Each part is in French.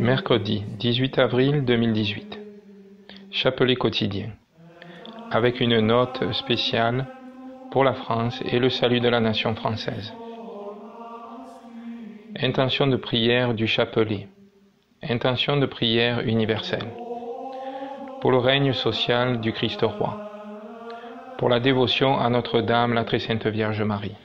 Mercredi 18 avril 2018. Chapelet quotidien. Avec une note spéciale pour la France et le salut de la nation française. Intention de prière du chapelet. Intention de prière universelle. Pour le règne social du Christ roi. Pour la dévotion à Notre-Dame, la très sainte Vierge Marie.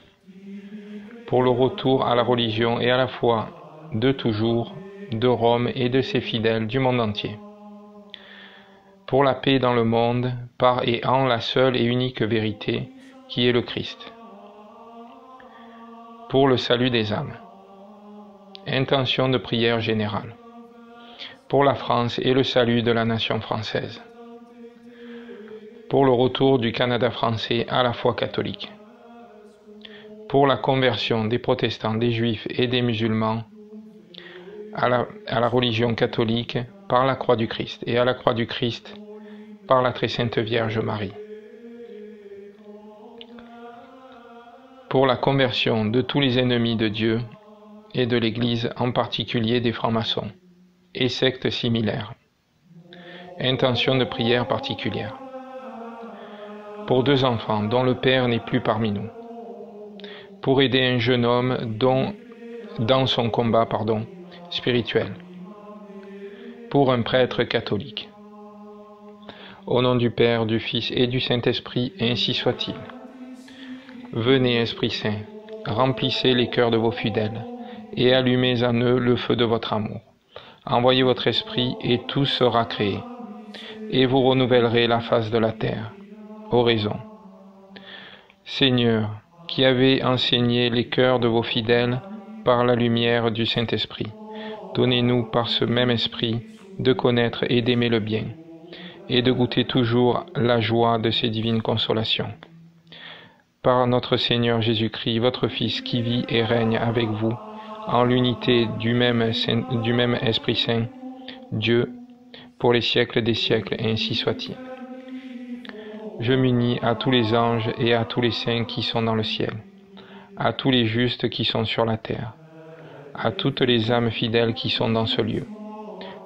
Pour le retour à la religion et à la foi de toujours, de Rome et de ses fidèles du monde entier. Pour la paix dans le monde, par et en la seule et unique vérité, qui est le Christ. Pour le salut des âmes. Intention de prière générale. Pour la France et le salut de la nation française. Pour le retour du Canada français à la foi catholique. Pour la conversion des protestants, des juifs et des musulmans à la religion catholique par la croix du Christ, et à la croix du Christ par la très sainte Vierge Marie. Pour la conversion de tous les ennemis de Dieu et de l'Église, en particulier des francs-maçons et sectes similaires. Intention de prière particulière. Pour 2 enfants dont le père n'est plus parmi nous. Pour aider un jeune homme dans son combat spirituel. Pour un prêtre catholique. Au nom du Père, du Fils et du Saint-Esprit, ainsi soit-il. Venez, Esprit Saint, remplissez les cœurs de vos fidèles, et allumez en eux le feu de votre amour. Envoyez votre Esprit, et tout sera créé, et vous renouvellerez la face de la terre. Oraison. Seigneur, qui avez enseigné les cœurs de vos fidèles par la lumière du Saint-Esprit, donnez-nous par ce même esprit de connaître et d'aimer le bien, et de goûter toujours la joie de ces divines consolations. Par notre Seigneur Jésus-Christ, votre Fils, qui vit et règne avec vous, en l'unité du même Esprit Saint, Dieu, pour les siècles des siècles, ainsi soit-il. Je m'unis à tous les anges et à tous les saints qui sont dans le ciel, à tous les justes qui sont sur la terre, à toutes les âmes fidèles qui sont dans ce lieu.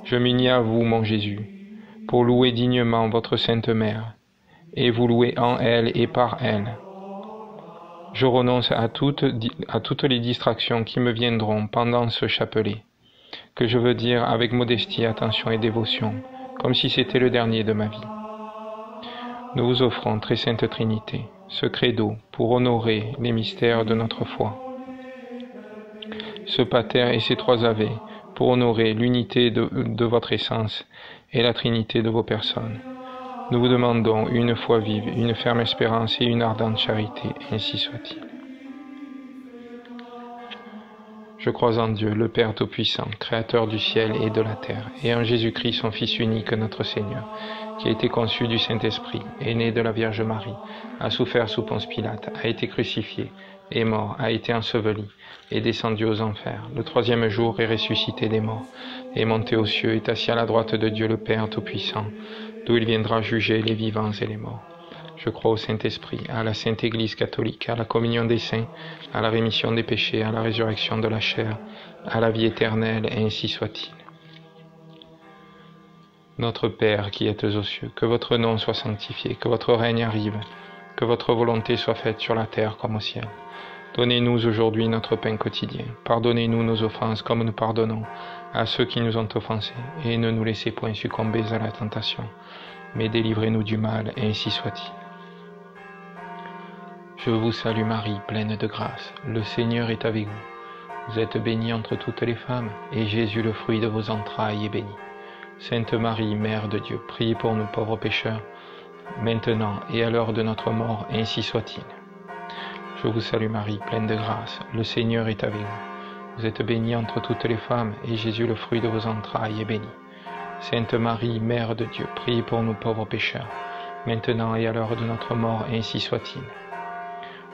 Je m'unis à vous, mon Jésus, pour louer dignement votre Sainte Mère, et vous louer en elle et par elle. Je renonce à toutes les distractions qui me viendront pendant ce chapelet, que je veux dire avec modestie, attention et dévotion, comme si c'était le dernier de ma vie. Nous vous offrons, très sainte Trinité, ce credo pour honorer les mystères de notre foi, ce pater et ces 3 ave pour honorer l'unité de votre essence et la Trinité de vos personnes. Nous vous demandons une foi vive, une ferme espérance et une ardente charité, ainsi soit-il. Je crois en Dieu, le Père Tout-Puissant, Créateur du ciel et de la terre, et en Jésus-Christ, son Fils unique, notre Seigneur, qui a été conçu du Saint-Esprit, est né de la Vierge Marie, a souffert sous Ponce Pilate, a été crucifié, est mort, a été enseveli, est descendu aux enfers. Le 3e jour est ressuscité des morts, est monté aux cieux, est assis à la droite de Dieu le Père Tout-Puissant, d'où il viendra juger les vivants et les morts. Je crois au Saint-Esprit, à la Sainte Église catholique, à la communion des saints, à la rémission des péchés, à la résurrection de la chair, à la vie éternelle, et ainsi soit-il. Notre Père qui êtes aux cieux, que votre nom soit sanctifié, que votre règne arrive, que votre volonté soit faite sur la terre comme au ciel. Donnez-nous aujourd'hui notre pain quotidien. Pardonnez-nous nos offenses comme nous pardonnons à ceux qui nous ont offensés, et ne nous laissez point succomber à la tentation, mais délivrez-nous du mal, et ainsi soit-il. Je vous salue Marie, pleine de grâce. Le Seigneur est avec vous. Vous êtes bénie entre toutes les femmes, et Jésus, le fruit de vos entrailles, est béni. Sainte Marie, Mère de Dieu, priez pour nous pauvres pécheurs, maintenant et à l'heure de notre mort, ainsi soit-il. Je vous salue Marie, pleine de grâce. Le Seigneur est avec vous. Vous êtes bénie entre toutes les femmes, et Jésus, le fruit de vos entrailles, est béni. Sainte Marie, Mère de Dieu, priez pour nous pauvres pécheurs, maintenant et à l'heure de notre mort, ainsi soit-il.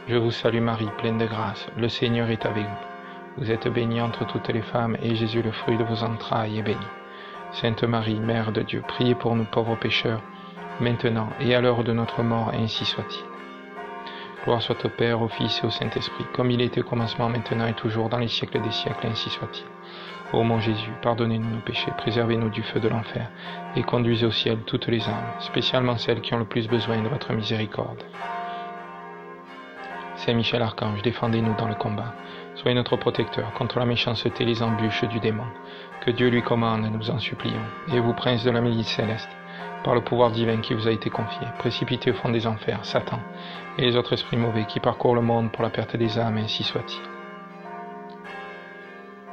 Je vous salue Marie, pleine de grâce. Le Seigneur est avec vous. Vous êtes bénie entre toutes les femmes, et Jésus, le fruit de vos entrailles, est béni. Sainte Marie, Mère de Dieu, priez pour nous pauvres pécheurs, maintenant et à l'heure de notre mort, ainsi soit-il. Gloire soit au Père, au Fils et au Saint-Esprit, comme il était au commencement, maintenant et toujours, dans les siècles des siècles, ainsi soit-il. Ô mon Jésus, pardonnez-nous nos péchés, préservez-nous du feu de l'enfer, et conduisez au ciel toutes les âmes, spécialement celles qui ont le plus besoin de votre miséricorde. Saint Michel Archange, défendez-nous dans le combat. Soyez notre protecteur contre la méchanceté et les embûches du démon. Que Dieu lui commande, nous en supplions. Et vous, prince de la milice céleste, par le pouvoir divin qui vous a été confié, précipitez au fond des enfers Satan et les autres esprits mauvais qui parcourent le monde pour la perte des âmes, ainsi soit-il.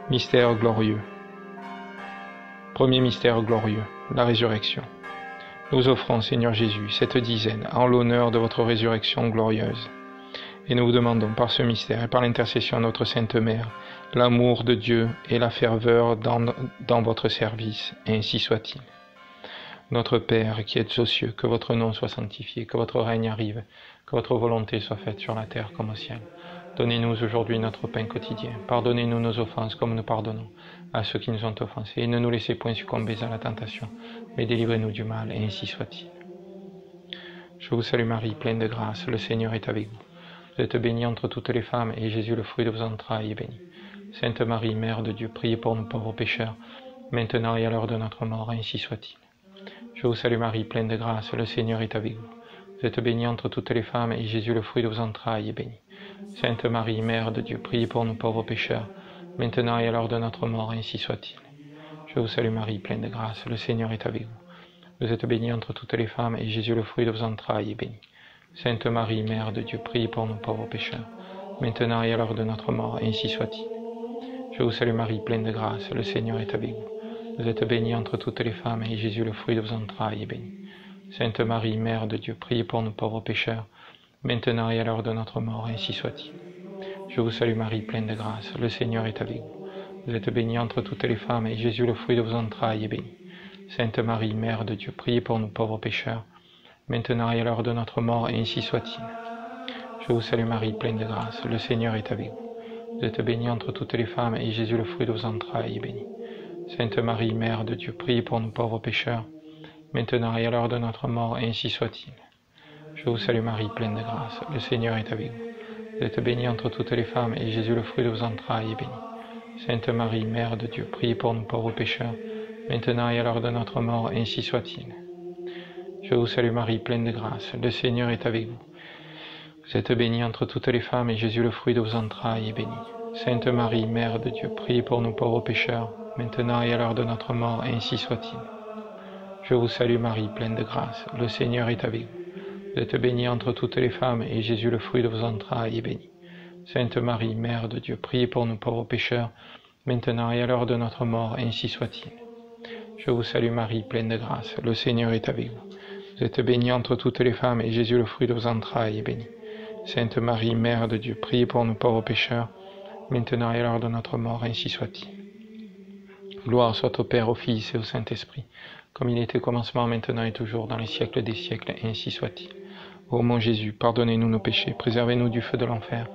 Mystère glorieux. Premier mystère glorieux, la résurrection. Nous offrons, Seigneur Jésus, cette dizaine en l'honneur de votre résurrection glorieuse. Et nous vous demandons par ce mystère et par l'intercession de notre Sainte Mère, l'amour de Dieu et la ferveur dans votre service, ainsi soit-il. Notre Père qui êtes aux cieux, que votre nom soit sanctifié, que votre règne arrive, que votre volonté soit faite sur la terre comme au ciel. Donnez-nous aujourd'hui notre pain quotidien. Pardonnez-nous nos offenses comme nous pardonnons à ceux qui nous ont offensés. Et ne nous laissez point succomber à la tentation, mais délivrez-nous du mal, et ainsi soit-il. Je vous salue Marie, pleine de grâce, le Seigneur est avec vous. Vous êtes bénie entre toutes les femmes, et Jésus, le fruit de vos entrailles, est béni. Sainte Marie, Mère de Dieu, priez pour nous pauvres pécheurs, maintenant et à l'heure de notre mort, ainsi soit-il. Je vous salue Marie, pleine de grâce, le Seigneur est avec vous. Vous êtes bénie entre toutes les femmes, et Jésus, le fruit de vos entrailles, est béni. Sainte Marie, Mère de Dieu, priez pour nous pauvres pécheurs, maintenant et à l'heure de notre mort, ainsi soit-il. Je vous salue Marie, pleine de grâce, le Seigneur est avec vous. Vous êtes bénie entre toutes les femmes, et Jésus, le fruit de vos entrailles, est béni. Sainte Marie, Mère de Dieu, priez pour nous pauvres pécheurs, maintenant et à l'heure de notre mort, ainsi soit-il. Je vous salue Marie, pleine de grâce, le Seigneur est avec vous. Vous êtes bénie entre toutes les femmes, et Jésus, le fruit de vos entrailles, est béni. Sainte Marie, Mère de Dieu, priez pour nous pauvres pécheurs, maintenant et à l'heure de notre mort, ainsi soit-il. Je vous salue Marie, pleine de grâce, le Seigneur est avec vous. Vous êtes bénie entre toutes les femmes, et Jésus, le fruit de vos entrailles, est béni. Sainte Marie, Mère de Dieu, priez pour nous pauvres pécheurs, maintenant et à l'heure de notre mort, ainsi soit-il. Je vous salue Marie, pleine de grâce, le Seigneur est avec vous. Vous êtes bénie entre toutes les femmes, et Jésus, le fruit de vos entrailles, est béni. Sainte Marie, Mère de Dieu, priez pour nous pauvres pécheurs, maintenant et à l'heure de notre mort, ainsi soit-il. Je vous salue Marie, pleine de grâce, le Seigneur est avec vous. Vous êtes bénie entre toutes les femmes, et Jésus, le fruit de vos entrailles, est béni. Sainte Marie, Mère de Dieu, priez pour nous pauvres pécheurs, maintenant et à l'heure de notre mort, ainsi soit-il. Je vous salue Marie, pleine de grâce, le Seigneur est avec vous. Vous êtes bénie entre toutes les femmes, et Jésus, le fruit de vos entrailles, est béni. Sainte Marie, Mère de Dieu, priez pour nous pauvres pécheurs, maintenant et à l'heure de notre mort, ainsi soit-il. Je vous salue Marie, pleine de grâce, le Seigneur est avec vous. Vous êtes bénie entre toutes les femmes, et Jésus, le fruit de vos entrailles, est béni. Sainte Marie, Mère de Dieu, priez pour nous pauvres pécheurs, maintenant et à l'heure de notre mort, ainsi soit-il. Je vous salue Marie, pleine de grâce, le Seigneur est avec vous. Vous êtes bénie entre toutes les femmes, et Jésus, le fruit de vos entrailles, est béni. Sainte Marie, Mère de Dieu, priez pour nous pauvres pécheurs, maintenant et à l'heure de notre mort, ainsi soit-il. Gloire soit au Père, au Fils et au Saint-Esprit, comme il était au commencement, maintenant et toujours, dans les siècles des siècles, ainsi soit-il. Ô mon Jésus, pardonnez-nous nos péchés, préservez-nous du feu de l'enfer,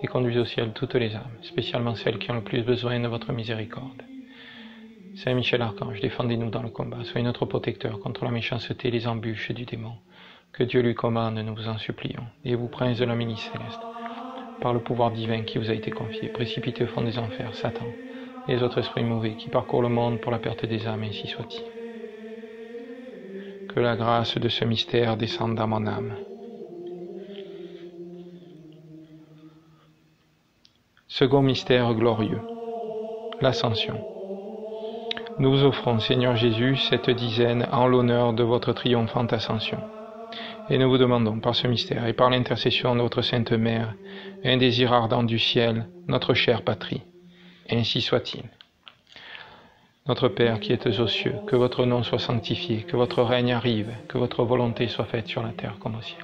et conduisez au ciel toutes les âmes, spécialement celles qui ont le plus besoin de votre miséricorde. Saint Michel Archange, défendez-nous dans le combat, soyez notre protecteur contre la méchanceté et les embûches du démon. Que Dieu lui commande, nous vous en supplions. Et vous, prince de la milice céleste, par le pouvoir divin qui vous a été confié, précipitez au fond des enfers Satan et les autres esprits mauvais qui parcourent le monde pour la perte des âmes, ainsi soit-il. Que la grâce de ce mystère descende dans mon âme. Second mystère glorieux, l'Ascension. Nous vous offrons, Seigneur Jésus, cette dizaine en l'honneur de votre triomphante ascension. Et nous vous demandons par ce mystère et par l'intercession de votre Sainte Mère, un désir ardent du ciel, notre chère patrie. Ainsi soit-il. Notre Père qui êtes aux cieux, que votre nom soit sanctifié, que votre règne arrive, que votre volonté soit faite sur la terre comme au ciel.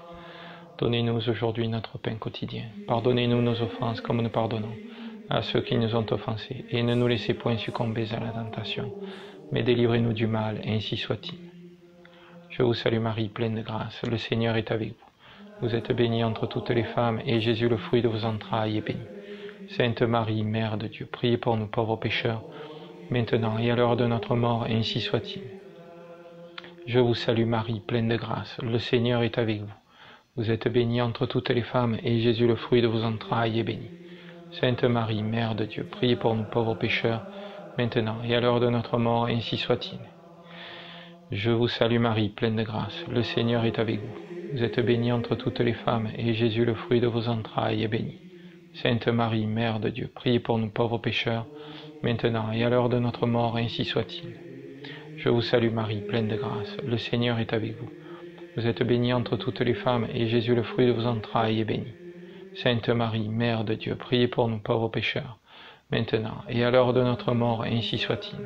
Donnez-nous aujourd'hui notre pain quotidien. Pardonnez-nous nos offenses comme nous pardonnons à ceux qui nous ont offensés, et ne nous laissez point succomber à la tentation, mais délivrez-nous du mal, ainsi soit-il. Je vous salue Marie, pleine de grâce, le Seigneur est avec vous. Vous êtes bénie entre toutes les femmes, et Jésus, le fruit de vos entrailles, est béni. Sainte Marie, Mère de Dieu, priez pour nous pauvres pécheurs, maintenant et à l'heure de notre mort, ainsi soit-il. Je vous salue Marie, pleine de grâce, le Seigneur est avec vous. Vous êtes bénie entre toutes les femmes, et Jésus, le fruit de vos entrailles, est béni. Sainte Marie, Mère de Dieu, priez pour nous pauvres pécheurs, maintenant et à l'heure de notre mort, ainsi soit-il. Je vous salue Marie, pleine de grâce, le Seigneur est avec vous. Vous êtes bénie entre toutes les femmes, et Jésus, le fruit de vos entrailles, est béni. Sainte Marie, Mère de Dieu, priez pour nous pauvres pécheurs, maintenant et à l'heure de notre mort, ainsi soit-il. Je vous salue Marie, pleine de grâce, le Seigneur est avec vous. Vous êtes bénie entre toutes les femmes, et Jésus, le fruit de vos entrailles, est béni. Sainte Marie, Mère de Dieu, priez pour nous pauvres pécheurs, maintenant et à l'heure de notre mort, ainsi soit-il.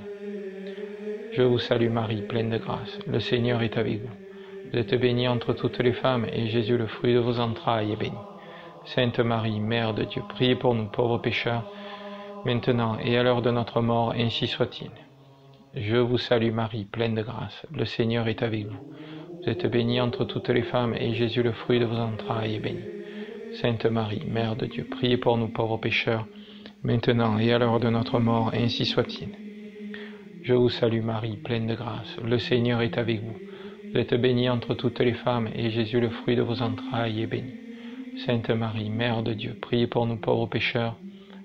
Je vous salue Marie, pleine de grâce, le Seigneur est avec vous. Vous êtes bénie entre toutes les femmes, et Jésus, le fruit de vos entrailles, est béni. Sainte Marie, Mère de Dieu, priez pour nous pauvres pécheurs, maintenant et à l'heure de notre mort, ainsi soit-il. Je vous salue Marie, pleine de grâce, le Seigneur est avec vous. Vous êtes bénie entre toutes les femmes, et Jésus, le fruit de vos entrailles, est béni. Sainte Marie, Mère de Dieu, priez pour nous pauvres pécheurs, maintenant et à l'heure de notre mort, ainsi soit-il. Je vous salue Marie, pleine de grâce, le Seigneur est avec vous. Vous êtes bénie entre toutes les femmes, et Jésus, le fruit de vos entrailles, est béni. Sainte Marie, Mère de Dieu, priez pour nous pauvres pécheurs,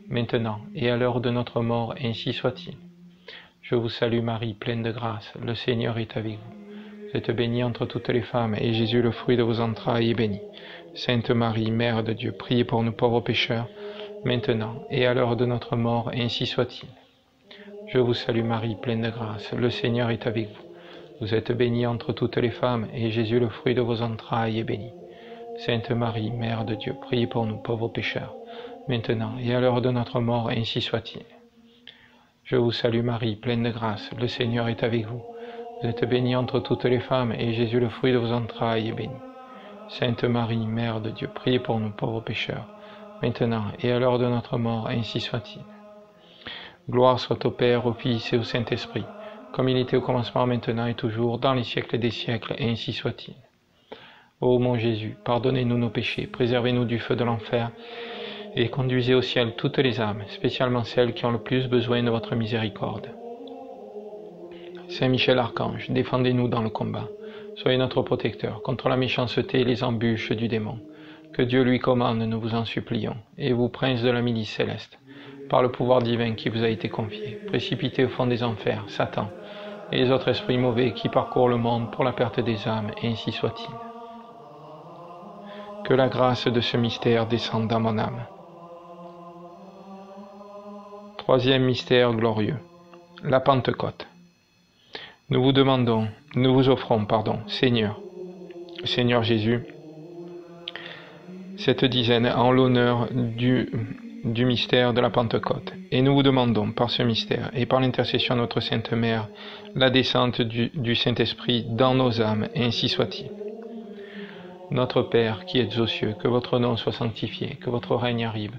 maintenant et à l'heure de notre mort, ainsi soit-il. Je vous salue Marie, pleine de grâce, le Seigneur est avec vous. Vous êtes bénie entre toutes les femmes, et Jésus, le fruit de vos entrailles, est béni. Sainte Marie, Mère de Dieu, priez pour nous pauvres pécheurs, maintenant et à l'heure de notre mort, ainsi soit-il. Je vous salue Marie, pleine de grâce, le Seigneur est avec vous. Vous êtes bénie entre toutes les femmes, et Jésus, le fruit de vos entrailles, est béni. Sainte Marie, Mère de Dieu, priez pour nous pauvres pécheurs, maintenant et à l'heure de notre mort, ainsi soit-il. Je vous salue Marie, pleine de grâce, le Seigneur est avec vous. Vous êtes bénie entre toutes les femmes, et Jésus, le fruit de vos entrailles, est béni. Sainte Marie, Mère de Dieu, priez pour nous pauvres pécheurs, maintenant et à l'heure de notre mort, ainsi soit-il. Gloire soit au Père, au Fils et au Saint-Esprit, comme il était au commencement, maintenant et toujours, dans les siècles des siècles, et ainsi soit-il. Ô mon Jésus, pardonnez-nous nos péchés, préservez-nous du feu de l'enfer, et conduisez au ciel toutes les âmes, spécialement celles qui ont le plus besoin de votre miséricorde. Saint Michel Archange, défendez-nous dans le combat. Soyez notre protecteur contre la méchanceté et les embûches du démon. Que Dieu lui commande, nous vous en supplions. Et vous, prince de la milice céleste, par le pouvoir divin qui vous a été confié, précipitez au fond des enfers Satan et les autres esprits mauvais qui parcourent le monde pour la perte des âmes, et ainsi soit-il. Que la grâce de ce mystère descende dans mon âme. Troisième mystère glorieux, la Pentecôte. Nous vous offrons, Seigneur Jésus, cette dizaine en l'honneur du mystère de la Pentecôte. Et nous vous demandons, par ce mystère et par l'intercession de notre Sainte Mère, la descente du Saint-Esprit dans nos âmes, ainsi soit-il. Notre Père qui êtes aux cieux, que votre nom soit sanctifié, que votre règne arrive,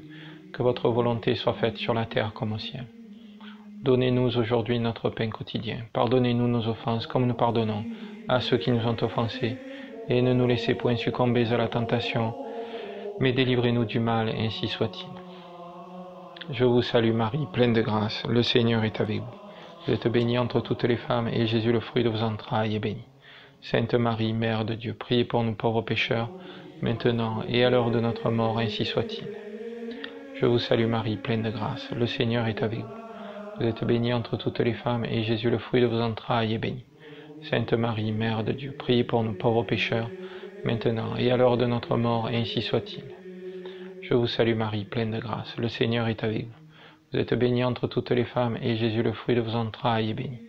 que votre volonté soit faite sur la terre comme au ciel. Donnez-nous aujourd'hui notre pain quotidien. Pardonnez-nous nos offenses comme nous pardonnons à ceux qui nous ont offensés. Et ne nous laissez point succomber à la tentation, mais délivrez-nous du mal, ainsi soit-il. Je vous salue Marie, pleine de grâce, le Seigneur est avec vous. Vous êtes bénie entre toutes les femmes, et Jésus, le fruit de vos entrailles, est béni. Sainte Marie, Mère de Dieu, priez pour nous pauvres pécheurs, maintenant et à l'heure de notre mort, ainsi soit-il. Je vous salue Marie, pleine de grâce, le Seigneur est avec vous. Vous êtes bénie entre toutes les femmes, et Jésus, le fruit de vos entrailles, est béni. Sainte Marie, Mère de Dieu, priez pour nous pauvres pécheurs, maintenant et à l'heure de notre mort, ainsi soit-il. Je vous salue Marie, pleine de grâce, le Seigneur est avec vous. Vous êtes bénie entre toutes les femmes, et Jésus, le fruit de vos entrailles, est béni.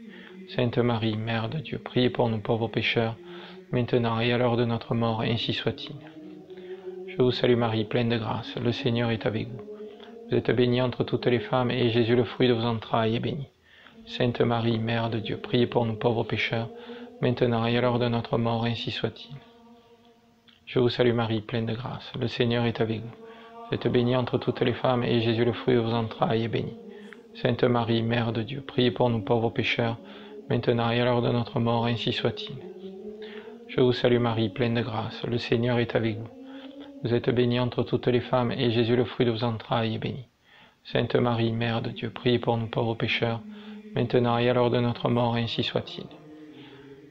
Sainte Marie, Mère de Dieu, priez pour nous pauvres pécheurs, maintenant et à l'heure de notre mort, ainsi soit-il. Je vous salue Marie, pleine de grâce, le Seigneur est avec vous. Vous êtes bénie entre toutes les femmes, et Jésus, le fruit de vos entrailles, est béni. Sainte Marie, Mère de Dieu, priez pour nous pauvres pécheurs, maintenant et à l'heure de notre mort, ainsi soit-il. Je vous salue Marie, pleine de grâce, le Seigneur est avec vous. Vous êtes bénie entre toutes les femmes, et Jésus, le fruit de vos entrailles, est béni. Sainte Marie, Mère de Dieu, priez pour nous pauvres pécheurs, maintenant et à l'heure de notre mort, ainsi soit-il. Je vous salue Marie, pleine de grâce, le Seigneur est avec vous. Vous êtes bénie entre toutes les femmes, et Jésus, le fruit de vos entrailles, est béni. Sainte Marie, Mère de Dieu, priez pour nous pauvres pécheurs, maintenant et à l'heure de notre mort, ainsi soit-il.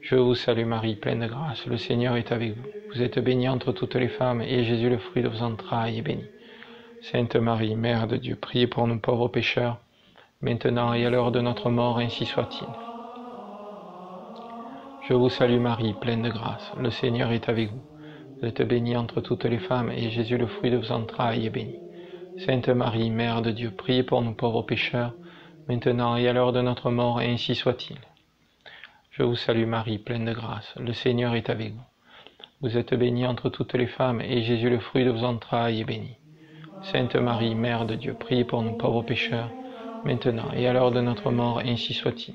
Je vous salue Marie, pleine de grâce, le Seigneur est avec vous. Vous êtes bénie entre toutes les femmes, et Jésus, le fruit de vos entrailles, est béni. Sainte Marie, Mère de Dieu, priez pour nous pauvres pécheurs, maintenant et à l'heure de notre mort, ainsi soit-il. Je vous salue Marie, pleine de grâce, le Seigneur est avec vous. Vous êtes bénie entre toutes les femmes, et Jésus, le fruit de vos entrailles, est béni. Sainte Marie, Mère de Dieu, priez pour nous pauvres pécheurs, maintenant et à l'heure de notre mort, ainsi soit-il. Je vous salue Marie, pleine de grâce, le Seigneur est avec vous. Vous êtes bénie entre toutes les femmes, et Jésus, le fruit de vos entrailles, est béni. Sainte Marie, Mère de Dieu, priez pour nous pauvres pécheurs, maintenant et à l'heure de notre mort, ainsi soit-il.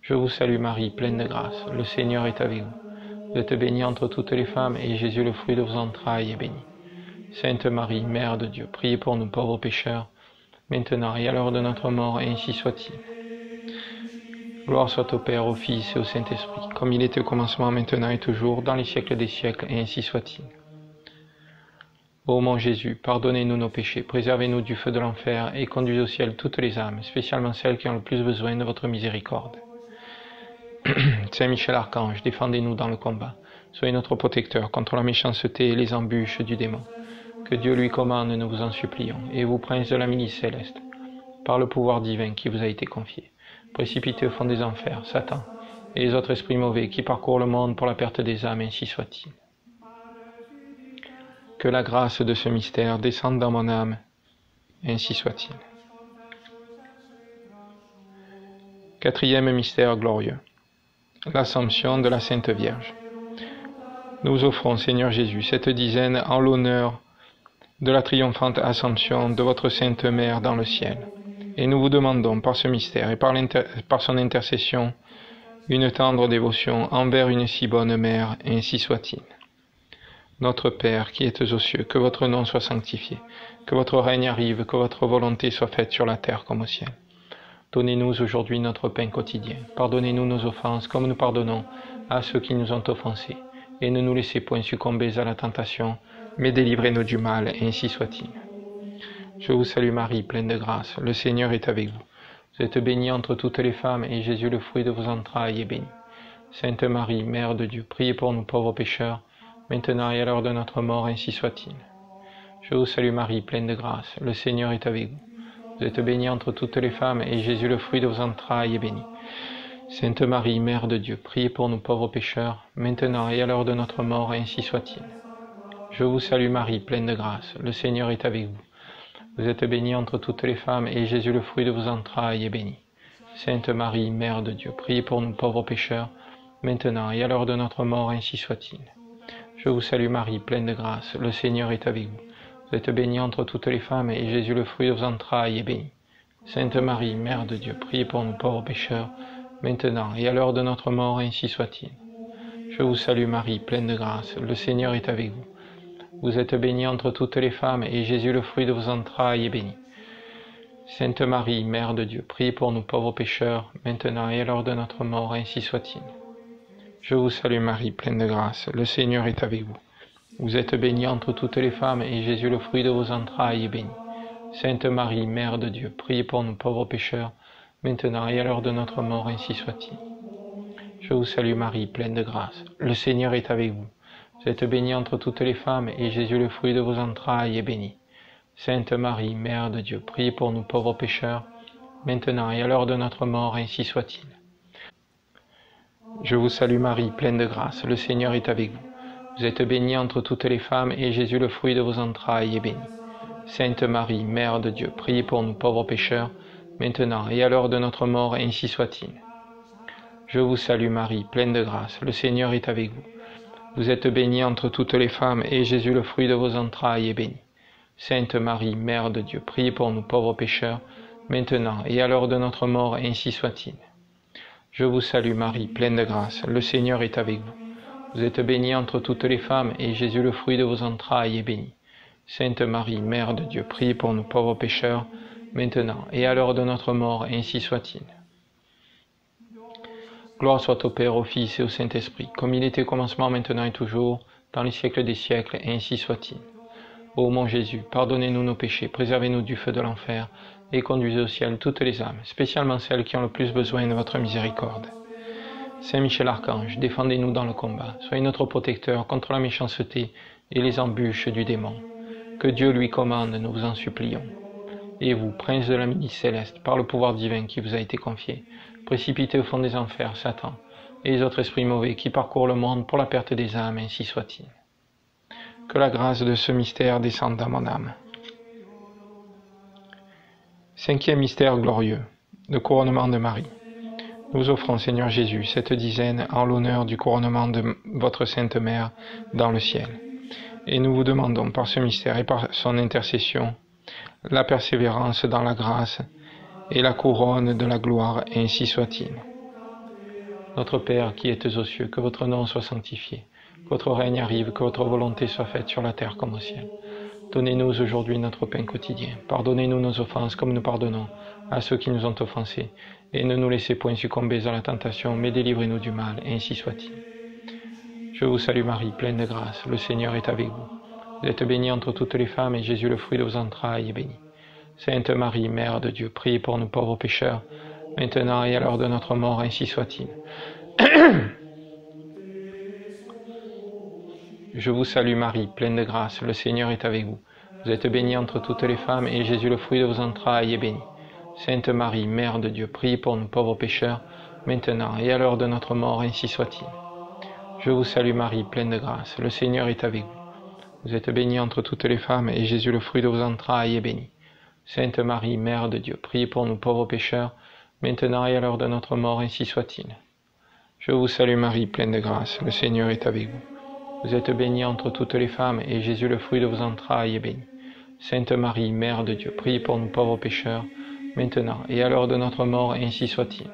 Je vous salue Marie, pleine de grâce, le Seigneur est avec vous. Vous êtes bénie entre toutes les femmes, et Jésus, le fruit de vos entrailles, est béni. Sainte Marie, Mère de Dieu, priez pour nous pauvres pécheurs, maintenant et à l'heure de notre mort, ainsi soit-il. Gloire soit au Père, au Fils et au Saint-Esprit, comme il était au commencement, maintenant et toujours, dans les siècles des siècles, et ainsi soit-il. Ô mon Jésus, pardonnez-nous nos péchés, préservez-nous du feu de l'enfer, et conduisez au ciel toutes les âmes, spécialement celles qui ont le plus besoin de votre miséricorde. Saint Michel Archange, défendez-nous dans le combat. Soyez notre protecteur contre la méchanceté et les embûches du démon. Que Dieu lui commande, nous vous en supplions, et vous, prince de la milice céleste, par le pouvoir divin qui vous a été confié, précipitez au fond des enfers Satan et les autres esprits mauvais qui parcourent le monde pour la perte des âmes, ainsi soit-il. Que la grâce de ce mystère descende dans mon âme, ainsi soit-il. Quatrième mystère glorieux, l'Assomption de la Sainte Vierge. Nous offrons, Seigneur Jésus, cette dizaine en l'honneur de la triomphante Assomption de votre Sainte Mère dans le ciel. Et nous vous demandons par ce mystère et par son intercession une tendre dévotion envers une si bonne Mère, ainsi soit-il. Notre Père qui êtes aux cieux, que votre nom soit sanctifié, que votre règne arrive, que votre volonté soit faite sur la terre comme au ciel. Donnez-nous aujourd'hui notre pain quotidien. Pardonnez-nous nos offenses comme nous pardonnons à ceux qui nous ont offensés. Et ne nous laissez point succomber à la tentation, mais délivrez-nous du mal, ainsi soit-il. Je vous salue Marie, pleine de grâce, le Seigneur est avec vous. Vous êtes bénie entre toutes les femmes, et Jésus, le fruit de vos entrailles, est béni. Sainte Marie, Mère de Dieu, priez pour nous pauvres pécheurs, maintenant et à l'heure de notre mort, ainsi soit-il. Je vous salue Marie, pleine de grâce, le Seigneur est avec vous. Vous êtes bénie entre toutes les femmes, et Jésus, le fruit de vos entrailles, est béni. Sainte Marie, Mère de Dieu, priez pour nous pauvres pécheurs, maintenant et à l'heure de notre mort, ainsi soit-il. Je vous salue Marie, pleine de grâce, le Seigneur est avec vous. Vous êtes bénie entre toutes les femmes, et Jésus, le fruit de vos entrailles, est béni. Sainte Marie, Mère de Dieu, priez pour nous pauvres pécheurs, maintenant et à l'heure de notre mort, ainsi soit-il. Je vous salue Marie, pleine de grâce, le Seigneur est avec vous. Vous êtes bénie entre toutes les femmes, et Jésus, le fruit de vos entrailles, est béni. Sainte Marie, Mère de Dieu, priez pour nous pauvres pécheurs, maintenant et à l'heure de notre mort, ainsi soit-il. Je vous salue Marie, pleine de grâce, le Seigneur est avec vous. Vous êtes bénie entre toutes les femmes, et Jésus, le fruit de vos entrailles, est béni. Sainte Marie, Mère de Dieu, priez pour nous pauvres pécheurs, maintenant et à l'heure de notre mort, ainsi soit-il. Je vous salue Marie, pleine de grâce, le Seigneur est avec vous. Vous êtes bénie entre toutes les femmes, et Jésus, le fruit de vos entrailles, est béni. Sainte Marie, Mère de Dieu, priez pour nous pauvres pécheurs, maintenant et à l'heure de notre mort, ainsi soit-il. Je vous salue Marie, pleine de grâce, le Seigneur est avec vous. Vous êtes bénie entre toutes les femmes, et Jésus, le fruit de vos entrailles, est béni. Sainte Marie, Mère de Dieu, priez pour nous pauvres pécheurs, maintenant et à l'heure de notre mort, ainsi soit-il. Je vous salue Marie, pleine de grâce, le Seigneur est avec vous. Vous êtes bénie entre toutes les femmes, et Jésus, le fruit de vos entrailles, est béni. Sainte Marie, Mère de Dieu, priez pour nous pauvres pécheurs, maintenant et à l'heure de notre mort, ainsi soit-il. Je vous salue Marie, pleine de grâce, le Seigneur est avec vous. Vous êtes bénie entre toutes les femmes, et Jésus, le fruit de vos entrailles, est béni. Sainte Marie, Mère de Dieu, priez pour nous pauvres pécheurs, maintenant et à l'heure de notre mort, ainsi soit-il. Je vous salue Marie, pleine de grâce, le Seigneur est avec vous. Vous êtes bénie entre toutes les femmes, et Jésus, le fruit de vos entrailles, est béni. Sainte Marie, Mère de Dieu, priez pour nous pauvres pécheurs, maintenant et à l'heure de notre mort, ainsi soit-il. Gloire soit au Père, au Fils et au Saint-Esprit, comme il était au commencement, maintenant et toujours, dans les siècles des siècles, ainsi soit-il. Ô mon Jésus, pardonnez-nous nos péchés, préservez-nous du feu de l'enfer, et conduisez au ciel toutes les âmes, spécialement celles qui ont le plus besoin de votre miséricorde. Saint Michel Archange, défendez-nous dans le combat, soyez notre protecteur contre la méchanceté et les embûches du démon. Que Dieu lui commande, nous vous en supplions. Et vous, prince de la milice céleste, par le pouvoir divin qui vous a été confié, précipitez au fond des enfers Satan et les autres esprits mauvais qui parcourent le monde pour la perte des âmes, ainsi soit-il. Que la grâce de ce mystère descende dans mon âme. Cinquième mystère glorieux, le couronnement de Marie. Nous offrons, Seigneur Jésus, cette dizaine en l'honneur du couronnement de votre Sainte Mère dans le ciel. Et nous vous demandons par ce mystère et par son intercession la persévérance dans la grâce et la couronne de la gloire, ainsi soit-il. Notre Père qui êtes aux cieux, que votre nom soit sanctifié, que votre règne arrive, que votre volonté soit faite sur la terre comme au ciel. Donnez-nous aujourd'hui notre pain quotidien. Pardonnez-nous nos offenses comme nous pardonnons à ceux qui nous ont offensés. Et ne nous laissez point succomber à la tentation, mais délivrez-nous du mal, ainsi soit-il. Je vous salue Marie, pleine de grâce, le Seigneur est avec vous. Vous êtes bénie entre toutes les femmes, et Jésus, le fruit de vos entrailles, est béni. Sainte Marie, Mère de Dieu, priez pour nous pauvres pécheurs, maintenant et à l'heure de notre mort, ainsi soit-il. Je vous salue Marie, pleine de grâce, le Seigneur est avec vous. Vous êtes bénie entre toutes les femmes, et Jésus, le fruit de vos entrailles, est béni. Sainte Marie, Mère de Dieu, priez pour nous pauvres pécheurs, maintenant et à l'heure de notre mort, ainsi soit-il. Je vous salue Marie, pleine de grâce, le Seigneur est avec vous. Vous êtes bénie entre toutes les femmes, et Jésus, le fruit de vos entrailles, est béni. Sainte Marie, Mère de Dieu, priez pour nous pauvres pécheurs, maintenant et à l'heure de notre mort, ainsi soit-il. Je vous salue Marie, pleine de grâce, le Seigneur est avec vous. Vous êtes bénie entre toutes les femmes, et Jésus, le fruit de vos entrailles, est béni. Sainte Marie, Mère de Dieu, priez pour nous pauvres pécheurs, maintenant et à l'heure de notre mort, ainsi soit-il.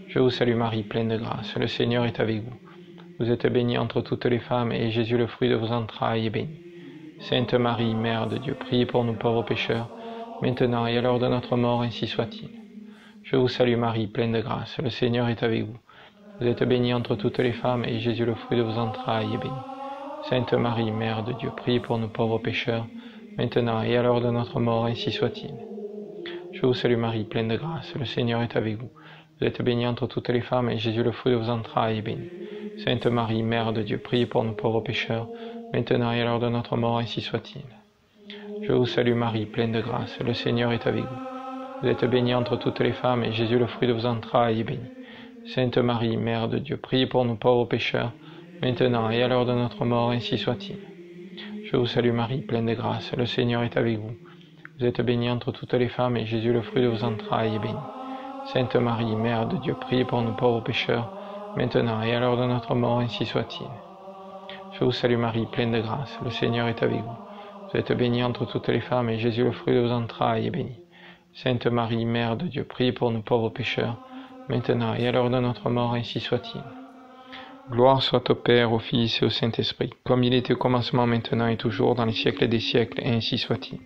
Je vous salue Marie, pleine de grâce, le Seigneur est avec vous. Vous êtes bénie entre toutes les femmes, et Jésus, le fruit de vos entrailles, est béni. Sainte Marie, Mère de Dieu, priez pour nous pauvres pécheurs, maintenant et à l'heure de notre mort, ainsi soit-il. Je vous salue Marie, pleine de grâce, le Seigneur est avec vous. Vous êtes bénie entre toutes les femmes, et Jésus, le fruit de vos entrailles, est béni. Sainte Marie, Mère de Dieu, priez pour nous pauvres pécheurs, maintenant et à l'heure de notre mort, ainsi soit-il. Je vous salue Marie, pleine de grâce, le Seigneur est avec vous. Vous êtes bénie entre toutes les femmes, et Jésus, le fruit de vos entrailles, est béni. Sainte Marie, Mère de Dieu, priez pour nous pauvres pécheurs, maintenant et à l'heure de notre mort, ainsi soit-il. Je vous salue Marie, pleine de grâce, le Seigneur est avec vous. Vous êtes bénie entre toutes les femmes, et Jésus, le fruit de vos entrailles, est béni. Sainte Marie, Mère de Dieu, priez pour nous pauvres pécheurs, maintenant et à l'heure de notre mort, ainsi soit-il. Je vous salue Marie, pleine de grâce, le Seigneur est avec vous. Vous êtes bénie entre toutes les femmes, et Jésus, le fruit de vos entrailles, est béni. Sainte Marie, Mère de Dieu, priez pour nous pauvres pécheurs, maintenant et à l'heure de notre mort, ainsi soit-il. Je vous salue Marie, pleine de grâce, le Seigneur est avec vous. Vous êtes bénie entre toutes les femmes, et Jésus, le fruit de vos entrailles, est béni. Sainte Marie, Mère de Dieu, priez pour nous pauvres pécheurs, maintenant et à l'heure de notre mort, ainsi soit-il. Gloire soit au Père, au Fils et au Saint-Esprit, comme il était au commencement, maintenant et toujours, dans les siècles des siècles, et ainsi soit-il.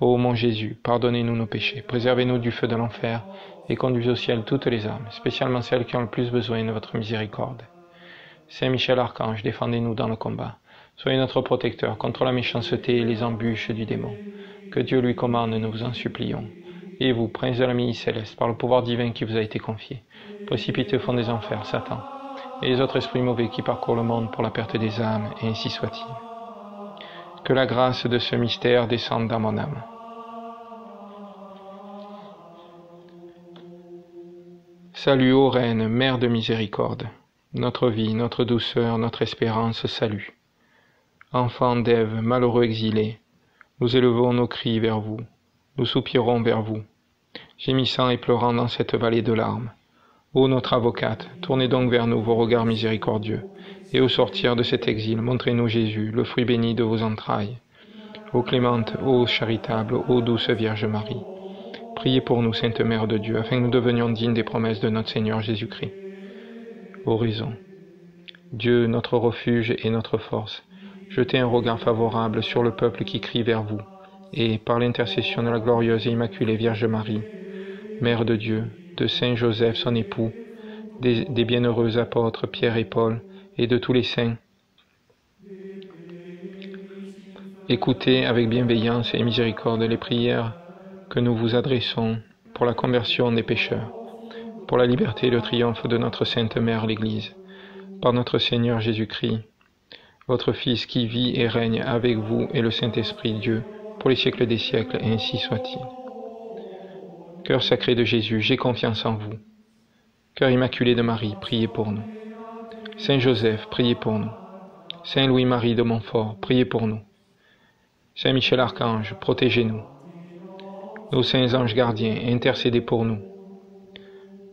Ô mon Jésus, pardonnez-nous nos péchés, préservez-nous du feu de l'enfer, et conduisez au ciel toutes les âmes, spécialement celles qui ont le plus besoin de votre miséricorde. Saint Michel Archange, défendez-nous dans le combat. Soyez notre protecteur contre la méchanceté et les embûches du démon. Que Dieu lui commande, nous vous en supplions. Et vous, prince de la milice céleste, par le pouvoir divin qui vous a été confié, précipitez au fond des enfers Satan et les autres esprits mauvais qui parcourent le monde pour la perte des âmes, et ainsi soit-il. Que la grâce de ce mystère descende dans mon âme. Salut, ô Reine, Mère de miséricorde, notre vie, notre douceur, notre espérance, salut. Enfants d'Ève, malheureux exilés, nous élevons nos cris vers vous, nous soupirons vers vous, gémissant et pleurant dans cette vallée de larmes. Ô notre avocate, tournez donc vers nous vos regards miséricordieux, et au sortir de cet exil, montrez-nous Jésus, le fruit béni de vos entrailles. Ô clémente, ô charitable, ô douce Vierge Marie, priez pour nous, Sainte Mère de Dieu, afin que nous devenions dignes des promesses de notre Seigneur Jésus-Christ. Oraison. Dieu, notre refuge et notre force, jetez un regard favorable sur le peuple qui crie vers vous, et, par l'intercession de la glorieuse et immaculée Vierge Marie, Mère de Dieu, de Saint Joseph son époux, des bienheureux apôtres Pierre et Paul, et de tous les saints, Écoutez avec bienveillance et miséricorde les prières que nous vous adressons pour la conversion des pécheurs, pour la liberté et le triomphe de notre Sainte Mère l'Église, par notre Seigneur Jésus-Christ, votre Fils qui vit et règne avec vous et le Saint-Esprit Dieu, pour les siècles des siècles, et ainsi soit-il. Cœur sacré de Jésus, j'ai confiance en vous. Cœur immaculé de Marie, priez pour nous. Saint Joseph, priez pour nous. Saint Louis-Marie de Montfort, priez pour nous. Saint Michel Archange, protégez-nous. Nos saints anges gardiens, intercédez pour nous.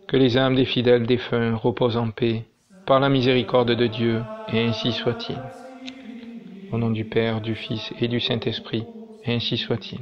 Que les âmes des fidèles défunts reposent en paix, par la miséricorde de Dieu, et ainsi soit-il. Au nom du Père, du Fils et du Saint-Esprit, et ainsi soit-il.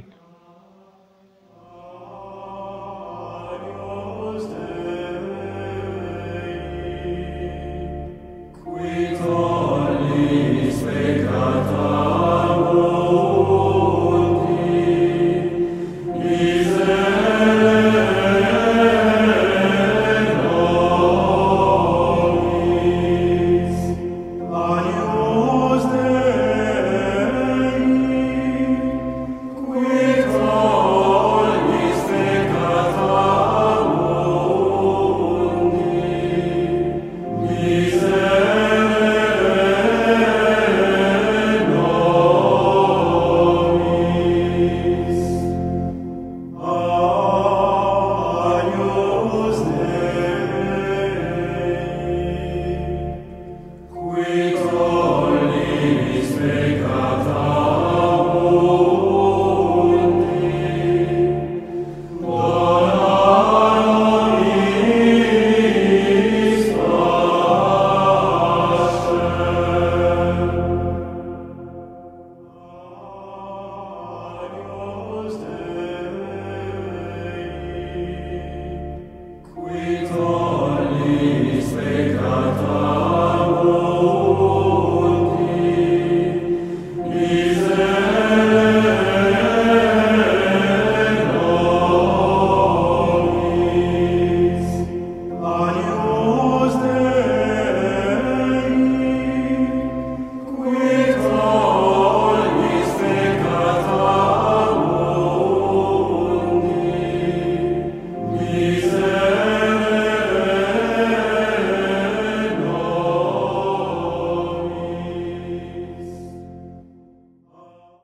We